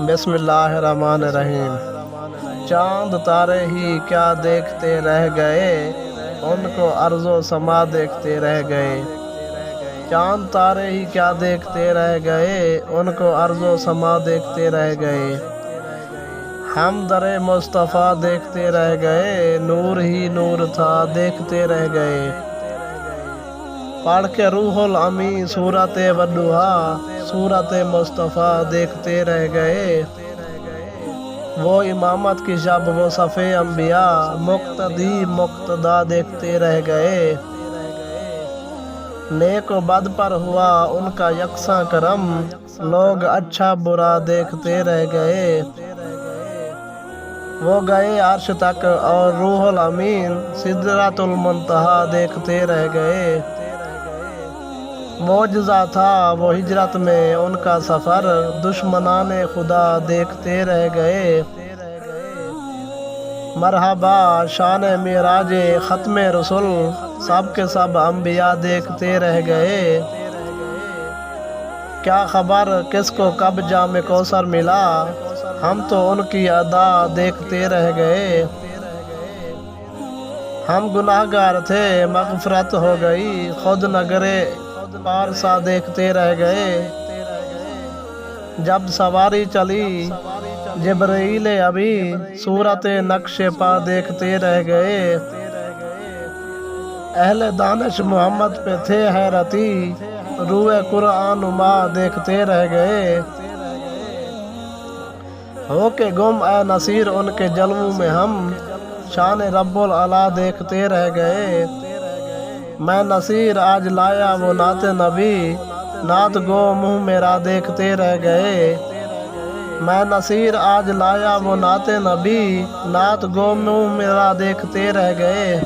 بسم اللہ الرحمن الرحیم۔ چاند تارے ہی کیا دیکھتے رہ گئے، ان کو ارض و سما دیکھتے رہ گئے۔ چاند تارے ہی کیا دیکھتے رہ گئے، ان کو ارض و سما دیکھتے رہ گئے۔ ہم در مصطفیٰ دیکھتے رہ گئے، نور ہی نور تھا دیکھتے رہ گئے۔ پڑھ کے روح الامین سورت والضحیٰ، سورت مصطفیٰ دیکھتے رہ گئے۔ وہ امامت کی شب وہ صفِ انبیاء، مقتدی مقتدا دیکھتے رہ گئے۔ نیک و بد پر ہوا ان کا یکساں کرم، لوگ اچھا برا دیکھتے رہ گئے۔ وہ گئے عرش تک اور روح الامین سدرۃ المنتہا دیکھتے رہ گئے۔ معجزہ تھا وہ ہجرت میں ان کا سفر، دشمنان خدا دیکھتے رہ گئے۔ مرحبا شان معراج ختم رسل، سب کے سب انبیاء دیکھتے رہ گئے۔ کیا خبر کس کو کب جام کوثر ملا، ہم تو ان کی ادا دیکھتے رہ گئے۔ ہم گناہ گار تھے مغفرت ہو گئی، خود نگرے پارسا دیکھتے رہ گئے۔ جب سواری چلی جبرائیل ابھی، صورت نقش پا دیکھتے رہ گئے۔ اہل دانش محمد پہ تھے حیرتی، روئے قرآن ما دیکھتے رہ گئے۔ ہو کے گم اے نصیر ان کے جلووں میں ہم، شان رب العلا دیکھتے رہ گئے۔ میں نصیر آج لایا وہ نعت نبی، نعت گو منہ میرا دیکھتے رہ گئے۔ میں نصیر آج لایا وہ نعت نبی، نعت گو منہ میرا دیکھتے رہ گئے۔